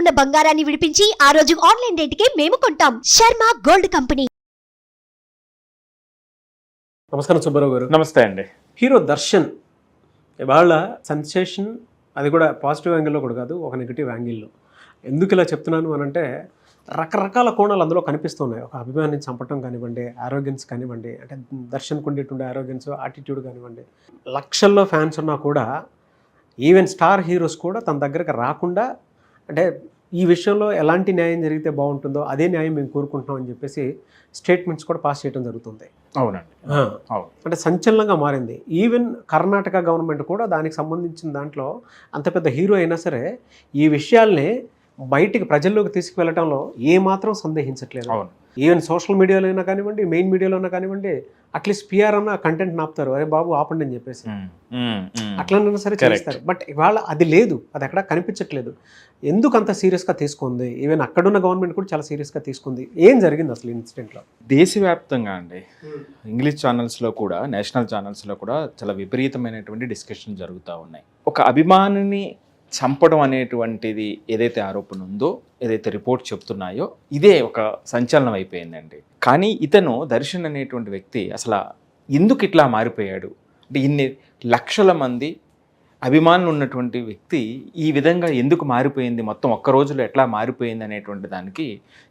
ఉన్న బంగారాన్ని విడిపించి ఆ రోజు ఆన్లైన్ రేటుకే మేము కొంటాం. Sharma gold company. నమస్కారం సుబ్బారావు గారు. నమస్తే అండి. హీరో దర్శన్ ఇవాళ సెన్సేషన్, అది కూడా పాజిటివ్ యాంగిల్లో కూడా కాదు, ఒక నెగిటివ్ యాంగిల్లో. ఎందుకు ఇలా చెప్తున్నాను అని అంటే రకరకాల కోణాలు అందులో కనిపిస్తున్నాయి. ఒక అభిమానిని చంపటం కానివ్వండి, ఆరోగెన్స్ కానివ్వండి, అంటే దర్శన్కు ఉండేటువంటి ఆరోగెన్స్, యాటిట్యూడ్ కానివ్వండి. లక్షల్లో ఫ్యాన్స్ ఉన్నా కూడా ఈవెన్ స్టార్ హీరోస్ కూడా తన దగ్గరకు రాకుండా, అంటే ఈ విషయంలో ఎలాంటి న్యాయం జరిగితే బాగుంటుందో అదే న్యాయం మేము కోరుకుంటున్నాం అని చెప్పేసి స్టేట్మెంట్స్ కూడా పాస్ చేయడం జరుగుతుంది. అవునండి. అంటే సంచలనంగా మారింది. ఈవెన్ కర్ణాటక గవర్నమెంట్ కూడా దానికి సంబంధించిన దాంట్లో అంత పెద్ద హీరో అయినా సరే ఈ విషయాల్ని బయటికి ప్రజల్లోకి తీసుకువెళ్ళటంలో ఏమాత్రం సందేహించట్లేదు. ఈవెన్ సోషల్ మీడియాలో అయినా కానివ్వండి, మెయిన్ మీడియాలో అయినా కానివ్వండి, అట్లీస్ట్ పిఆర్ అన్న కంటెంట్ నాపుతారు, అరే బాబు ఆపండి అని చెప్పేసి అట్లనైనా సరే చేస్తారు. బట్ ఇవాళ అది లేదు, అది ఎక్కడ కనిపించట్లేదు. ఎందుకు అంత సీరియస్గా తీసుకుంది? ఈవెన్ అక్కడున్న గవర్నమెంట్ కూడా చాలా సీరియస్గా తీసుకుంది. ఏం జరిగింది అసలు ఇన్సిడెంట్లో? దేశవ్యాప్తంగా అండి, ఇంగ్లీష్ ఛానల్స్లో కూడా, నేషనల్ ఛానల్స్లో కూడా చాలా విపరీతమైనటువంటి డిస్కషన్ జరుగుతూ ఉన్నాయి. ఒక అభిమానిని చంపడం అనేటువంటిది ఏదైతే ఆరోపణ ఉందో, ఏదైతే రిపోర్ట్ చెప్తున్నాయో, ఇదే ఒక సంచలనం అయిపోయిందండి. కానీ ఇతను దర్శన్ అనేటువంటి వ్యక్తి అసలు ఎందుకు ఇట్లా మారిపోయాడు అంటే, ఇన్ని లక్షల మంది అభిమానులు ఉన్నటువంటి వ్యక్తి ఈ విధంగా ఎందుకు మారిపోయింది, మొత్తం ఒక్క రోజులో ఎట్లా మారిపోయింది అనేటువంటి దానికి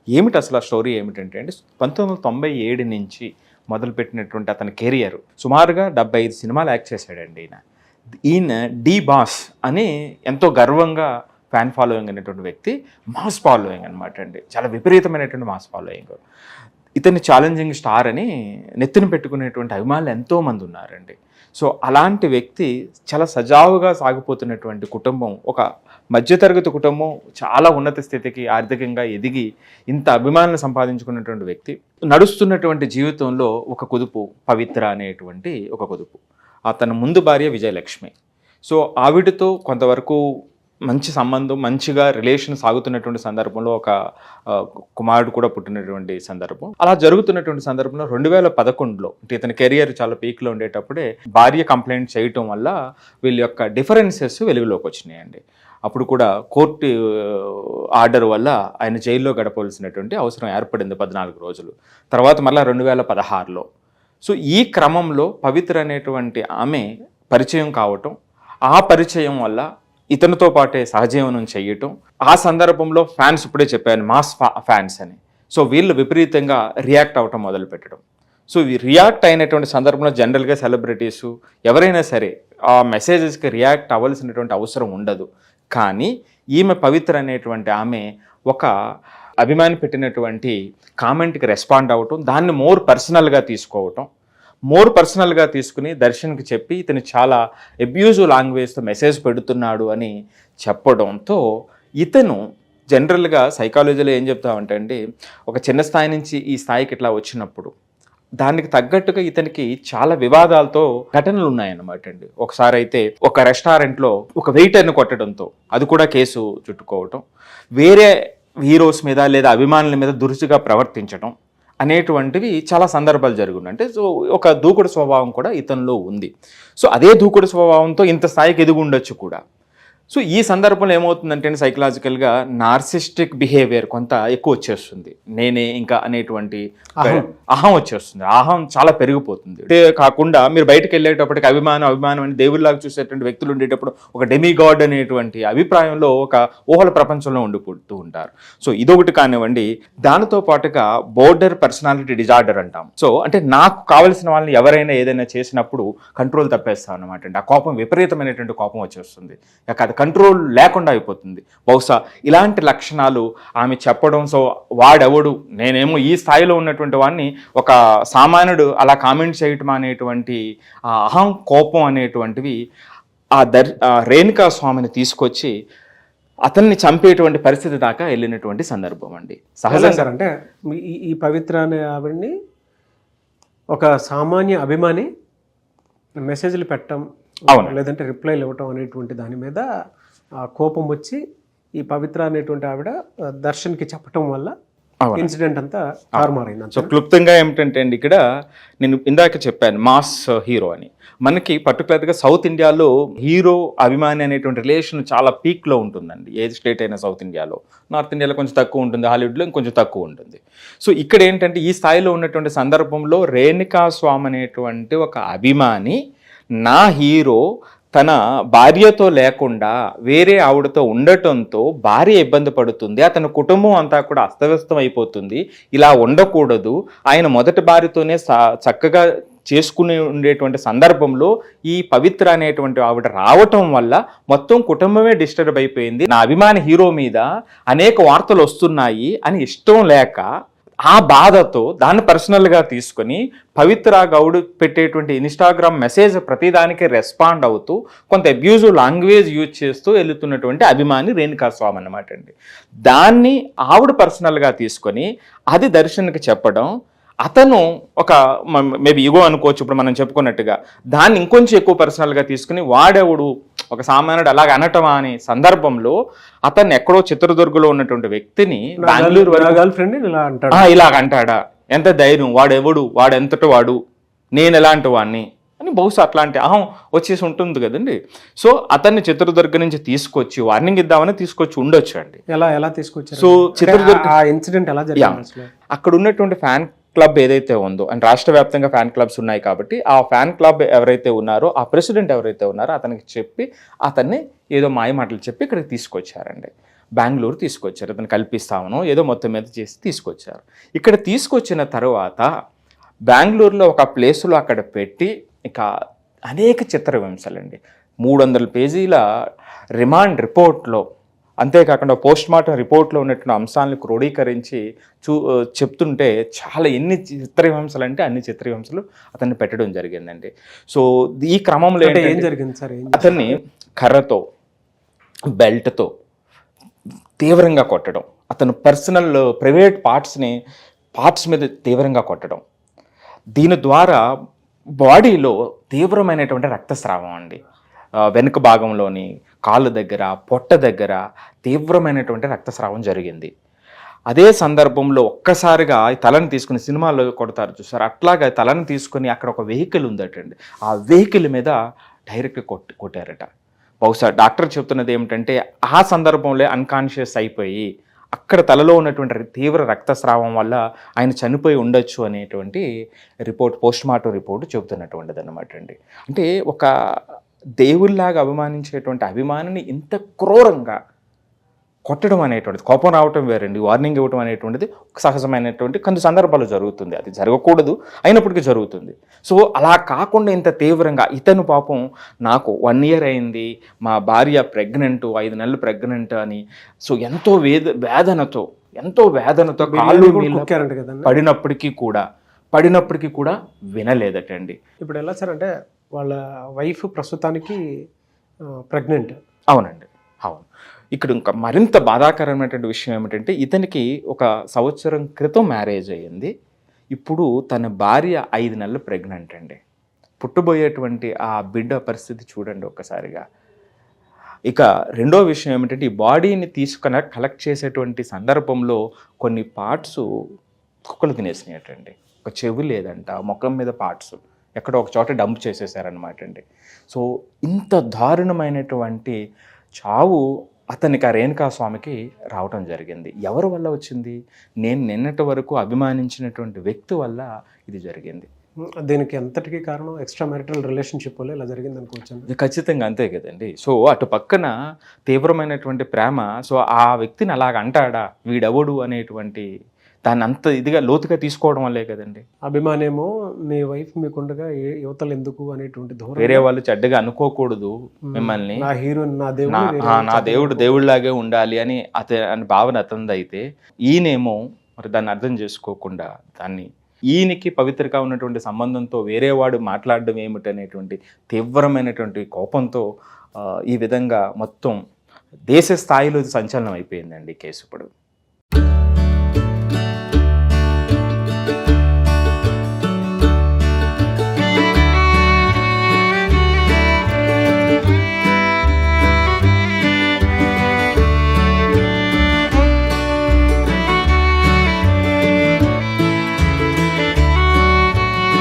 ఏమిటి అసలు ఆ స్టోరీ ఏమిటంటే అండి, 1997 నుంచి మొదలుపెట్టినటువంటి అతని కెరియర్ సుమారుగా 75 సినిమాలు యాక్ట్ చేశాడండి. ఈయన డి బాస్ అని ఎంతో గర్వంగా ఫ్యాన్ ఫాలోయింగ్ అనేటువంటి వ్యక్తి, మాస్ ఫాలోయింగ్ అనమాట అండి, చాలా విపరీతమైనటువంటి మాస్ ఫాలోయింగ్. ఇతన్ని ఛాలెంజింగ్ స్టార్ అని నెత్తిన పెట్టుకునేటువంటి అభిమానులు ఎంతోమంది ఉన్నారండి. సో అలాంటి వ్యక్తి చాలా సజావుగా సాగిపోతున్నటువంటి కుటుంబం, ఒక మధ్యతరగతి కుటుంబం, చాలా ఉన్నత స్థితికి ఆర్థికంగా ఎదిగి ఇంత అభిమానులు సంపాదించుకున్నటువంటి వ్యక్తి నడుస్తున్నటువంటి జీవితంలో ఒక కుదుపు, పవిత్ర అనేటువంటి ఒక కుదుపు. అతని ముందు భార్య విజయలక్ష్మి. సో ఆవిడతో కొంతవరకు మంచి సంబంధం, మంచిగా రిలేషన్ సాగుతున్నటువంటి సందర్భంలో ఒక కుమారుడు కూడా పుట్టినటువంటి సందర్భం. అలా జరుగుతున్నటువంటి సందర్భంలో 2011లో, అంటే ఇతని కెరియర్ చాలా పీక్లో ఉండేటప్పుడే భార్య కంప్లైంట్ చేయటం వల్ల వీళ్ళ యొక్క డిఫరెన్సెస్ వెలుగులోకి వచ్చినాయండి. అప్పుడు కూడా కోర్టు ఆర్డర్ వల్ల ఆయన జైల్లో గడపవలసినటువంటి అవసరం ఏర్పడింది 14 రోజులు. తర్వాత మళ్ళీ 2016లో. సో ఈ క్రమంలో పవిత్ర అనేటువంటి ఆమె పరిచయం కావటం, ఆ పరిచయం వల్ల ఇతనితో పాటే సహజీవనం చేయటం, ఆ సందర్భంలో ఫ్యాన్స్ ఇప్పుడే చెప్పాను, మాస్ ఫ్యాన్స్ అని. సో వీళ్ళు విపరీతంగా రియాక్ట్ అవ్వటం మొదలు పెట్టడం. సో ఈ రియాక్ట్ అయినటువంటి సందర్భంలో జనరల్గా సెలబ్రిటీసు ఎవరైనా సరే ఆ మెసేజెస్కి రియాక్ట్ అవ్వాల్సినటువంటి అవసరం ఉండదు. కానీ ఈమె పవిత్ర అనేటువంటి ఆమె ఒక అభిమాని పెట్టినటువంటి కామెంట్కి రెస్పాండ్ అవ్వటం, దాన్ని మోర్ పర్సనల్గా తీసుకుని దర్శన్కి చెప్పి ఇతను చాలా అబ్యూజివ్ లాంగ్వేజ్తో మెసేజ్ పెడుతున్నాడు అని చెప్పడంతో, ఇతను జనరల్గా సైకాలజీలో ఏం చెప్తామంటే అండి, ఒక చిన్న స్థాయి నుంచి ఈ స్థాయికి ఇట్లా వచ్చినప్పుడు దానికి తగ్గట్టుగా ఇతనికి చాలా వివాదాలతో ఘటనలు ఉన్నాయన్నమాట అండి. ఒకసారి అయితే ఒక రెస్టారెంట్లో ఒక వెయిటర్ని కొట్టడంతో అది కూడా కేసు చుట్టుకోవటం, వేరే హీరోస్ మీద లేదా అభిమానుల మీద దురుసుగా ప్రవర్తించడం అనేటువంటివి చాలా సందర్భాలు జరుగున్నాయి. అంటే సో ఒక దూకుడు స్వభావం కూడా ఇతనిలో ఉంది. సో అదే దూకుడు స్వభావంతో ఇంత స్థాయికి ఎదిగి ఉండొచ్చు కూడా. సో ఈ సందర్భంలో ఏమవుతుందంటే సైకలాజికల్గా నార్సిస్టిక్ బిహేవియర్ కొంత ఎక్కువ వచ్చేస్తుంది. నేనే ఇంకా అనేటువంటి అహం వచ్చేస్తుంది. అహం చాలా పెరిగిపోతుంది. అంటే కాకుండా మీరు బయటకు వెళ్ళేటప్పటికి అభిమానం అని దేవుళ్ళలాగా చూసేటువంటి వ్యక్తులు ఉండేటప్పుడు ఒక డెమిగాడ్ అనేటువంటి అభిప్రాయంలో ఒక ఊహల ప్రపంచంలో ఉండిపోతూ ఉంటారు. సో ఇదొకటి కానివ్వండి. దానితో పాటుగా బోర్డర్ పర్సనాలిటీ డిజార్డర్ అంటాం. సో అంటే నాకు కావలసిన వాళ్ళని ఎవరైనా ఏదైనా చేసినప్పుడు కంట్రోల్ తప్పేస్తాం అనమాట అండి. ఆ కోపం విపరీతమైనటువంటి కోపం వచ్చేస్తుంది, కంట్రోల్ లేకుండా అయిపోతుంది. బహుశా ఇలాంటి లక్షణాలు ఆమె చెప్పడం. సో వాడెవడు, నేనేమో ఈ స్థాయిలో ఉన్నటువంటి వాడిని ఒక సామాన్యుడు అలా కామెంట్ చేయటం అనేటువంటి ఆ అహం, కోపం అనేటువంటివి రేణుకా స్వామిని తీసుకొచ్చి అతన్ని చంపేటువంటి పరిస్థితి దాకా వెళ్ళినటువంటి సందర్భం అండి. సహజంగా అంటే ఈ పవిత్ర అనే ఆవిడ్ని ఒక సామాన్య అభిమాని మెసేజ్లు పెట్టడం, లేదంటే రిప్లైలు ఇవ్వటం అనేటువంటి దాని మీద కోపం వచ్చి ఈ పవిత్ర అనేటువంటి ఆవిడ దర్శన్కి చెప్పటం వల్ల అవును. ఇన్సిడెంట్ అంతా తారుమారైంది. సో క్లుప్తంగా ఏమిటంటే అండి, ఇక్కడ నేను ఇందాక చెప్పాను మాస్ హీరో అని. మనకి పర్టికులర్గా సౌత్ ఇండియాలో హీరో అభిమాని అనేటువంటి రిలేషన్ చాలా పీక్లో ఉంటుందండి. ఏది స్టేట్ అయినా సౌత్ ఇండియాలో. నార్త్ ఇండియాలో కొంచెం తక్కువ ఉంటుంది, హాలీవుడ్లో ఇంకొంచెం తక్కువ ఉంటుంది. సో ఇక్కడ ఏంటంటే ఈ స్థాయిలో ఉన్నటువంటి సందర్భంలో రేణుకా స్వామి అనేటువంటి ఒక అభిమాని నా హీరో తన భార్యతో లేకుండా వేరే ఆవిడతో ఉండటంతో భార్య ఇబ్బంది పడుతుంది, అతని కుటుంబం అంతా కూడా అస్తవ్యస్తం అయిపోతుంది, ఇలా ఉండకూడదు, ఆయన మొదటి భార్యతోనే చక్కగా చేసుకుని ఉండేటువంటి సందర్భంలో ఈ పవిత్ర అనేటువంటి ఆవిడ రావటం వల్ల మొత్తం కుటుంబమే డిస్టర్బ్ అయిపోయింది, నా అభిమాని హీరో మీద అనేక వార్తలు వస్తున్నాయి అని ఇష్టం లేక ఆ బాధతో దాన్ని పర్సనల్గా తీసుకొని పవిత్ర గౌడ్ పెట్టేటువంటి ఇన్స్టాగ్రామ్ మెసేజ్ ప్రతిదానికి రెస్పాండ్ అవుతూ కొంత అబ్యూజివ్ లాంగ్వేజ్ యూజ్ చేస్తూ వెళుతున్నటువంటి అభిమాని రేణుకా స్వామి అన్నమాట అండి. దాన్ని ఆవిడ పర్సనల్గా తీసుకొని అది దర్శన్కి చెప్పడం, అతను ఒక మేబీ ఇగో అనుకోవచ్చు ఇప్పుడు మనం చెప్పుకున్నట్టుగా, దాన్ని ఇంకొంచెం ఎక్కువ పర్సనల్గా తీసుకుని వాడెవడు ఒక సామాన్యుడు అలాగ అనటమా అనే సందర్భంలో అతన్ని ఎక్కడో చిత్రదుర్గలో ఉన్నటువంటి వ్యక్తిని బెంగళూరు గర్ల్ ఫ్రెండ్ ఇలాగ అంటాడా, ఎంత ధైర్యం, వాడెవడు, వాడెంతటి వాడు, నేను ఎలాంటి వాడిని అని బహుశా అట్లాంటి అహం వచ్చేసి ఉంటుంది కదండి. సో అతన్ని చిత్రదుర్గ నుంచి తీసుకొచ్చి వార్నింగ్ ఇద్దామని తీసుకొచ్చి ఉండొచ్చు అండి. ఎలా తీసుకొచ్చారు? సో చిత్రదుర్గ ఇన్సిడెంట్ ఎలా జరిగింది? అక్కడ ఉన్నటువంటి ఫ్యాన్ క్లబ్ ఏదైతే ఉందో, అండ్ రాష్ట్ర వ్యాప్తంగా ఫ్యాన్ క్లబ్స్ ఉన్నాయి కాబట్టి ఆ ఫ్యాన్ క్లబ్ ఎవరైతే ఉన్నారో ఆ ప్రెసిడెంట్ ఎవరైతే ఉన్నారో అతనికి చెప్పి అతన్ని ఏదో మాయ మాటలు చెప్పి ఇక్కడికి తీసుకొచ్చారండి. బెంగళూరు తీసుకొచ్చారు, అతను కల్పిస్తామనో ఏదో మొత్తం మీద చేసి తీసుకొచ్చారు. ఇక్కడ తీసుకొచ్చిన తర్వాత బెంగళూరులో ఒక ప్లేసులో అక్కడ పెట్టి ఇక అనేక చిత్ర విమర్శలండి, 300 పేజీల రిమాండ్ రిపోర్ట్లో, అంతేకాకుండా పోస్ట్ మార్టం రిపోర్ట్లో ఉన్నటువంటి అంశాలను క్రోడీకరించి చెప్తుంటే చాలా ఎన్ని చిత్రహింసలు అంటే అన్ని చిత్రహింసలు అతన్ని పెట్టడం జరిగిందండి. సో ఈ క్రమంలో ఏం జరిగింది సార్? అతన్ని కర్రతో బెల్ట్తో తీవ్రంగా కొట్టడం, అతను పర్సనల్ ప్రైవేట్ పార్ట్స్ మీద తీవ్రంగా కొట్టడం, దీని ద్వారా బాడీలో తీవ్రమైనటువంటి రక్తస్రావం అండి, వెనుక భాగంలోని కాళ్ళ దగ్గర పొట్ట దగ్గర తీవ్రమైనటువంటి రక్తస్రావం జరిగింది. అదే సందర్భంలో ఒక్కసారిగా తలని తీసుకుని, సినిమాల్లో కొడతారు చూసారు, అట్లాగా తలని తీసుకుని అక్కడ ఒక వెహికల్ ఉందటండి, ఆ వెహికల్ మీద డైరెక్ట్గా కొట్టారట. బహుశా డాక్టర్ చెప్తున్నది ఏమిటంటే ఆ సందర్భంలో అన్కాన్షియస్ అయిపోయి అక్కడ తలలో ఉన్నటువంటి తీవ్ర రక్తస్రావం వల్ల ఆయన చనిపోయి ఉండొచ్చు అనేటువంటి రిపోర్ట్, పోస్ట్ మార్టం రిపోర్ట్ చెబుతున్నటువంటిది అనమాట అండి. అంటే ఒక దేవుళ్లాగా అభిమానించేటువంటి అభిమానిని ఇంత క్రూరంగా కొట్టడం అనేటువంటిది, కోపం రావటం వేరండి, వార్నింగ్ ఇవ్వటం అనేటువంటిది సహజమైనటువంటి కొన్ని సందర్భాలు జరుగుతుంది, అది జరగకూడదు అయినప్పటికీ జరుగుతుంది. సో అలా కాకుండా ఇంత తీవ్రంగా ఇతను పాపం నాకు 1 year అయింది, మా భార్య ప్రెగ్నెంట్, 5 నెలలు ప్రెగ్నెంట్ అని, సో ఎంతో వేదనతో కాళ్ళు పడినప్పటికీ కూడా వినలేదటండి. ఇప్పుడు ఎలా సార్ అంటే వాళ్ళ వైఫ్ ప్రస్తుతానికి ప్రెగ్నెంట్? అవునండి, అవును. ఇక్కడ ఇంకా మరింత బాధాకరమైనటువంటి విషయం ఏమిటంటే ఇతనికి 1 సంవత్సరం క్రితం మ్యారేజ్ అయ్యింది, ఇప్పుడు తన భార్య 5 నెలలు ప్రెగ్నెంట్ అండి. పుట్టబోయేటువంటి ఆ బిడ్డ పరిస్థితి చూడండి ఒక్కసారిగా. ఇక రెండో విషయం ఏమిటంటే ఈ బాడీని తీసుకుని కలెక్ట్ చేసేటువంటి సందర్భంలో కొన్ని పార్ట్స్ కుక్కలు తినేసినాయటండి, ఒక చెవి లేదంట, ముఖం మీద పార్ట్స్ ఎక్కడో ఒక చోట డంప్ చేసేసారనమాట అండి. సో ఇంత దారుణమైనటువంటి చావు అతనికి, ఆ రేణుకా స్వామికి రావటం జరిగింది. ఎవరి వల్ల వచ్చింది? నేను నిన్నటి వరకు అభిమానించినటువంటి వ్యక్తి వల్ల ఇది జరిగింది. దీనికి ఎంతటికీ కారణం ఎక్స్ట్రా మ్యారిటల్ రిలేషన్షిప్ వల్ల ఇలా జరిగింది అనుకోవచ్చు. ఖచ్చితంగా అంతే కదండి. సో అటు పక్కన తీవ్రమైనటువంటి ప్రేమ, సో ఆ వ్యక్తిని అలాగ అంటాడా వీడెవడు అనేటువంటి దాన్ని అంత ఇదిగా లోతుగా తీసుకోవడం వల్లే కదండి. అభిమానేమో మీ వైఫ్ మీకుండగా యువతలు ఎందుకు అనేటువంటి ధోరణి, వేరే వాళ్ళు చెడ్డగా అనుకోకూడదు మిమ్మల్ని, నా హీరో నా దేవుడు దేవుడిలాగే ఉండాలి అని అని భావన అతనిది. అయితే ఈయనేమో మరి దాన్ని అర్థం చేసుకోకుండా దాన్ని ఈయనకి పవిత్రగా ఉన్నటువంటి సంబంధంతో వేరేవాడు మాట్లాడడం ఏమిటనేటువంటి తీవ్రమైనటువంటి కోపంతో ఈ విధంగా మొత్తం దేశ స్థాయిలో సంచలనం అయిపోయిందండి కేసు ఇప్పుడు.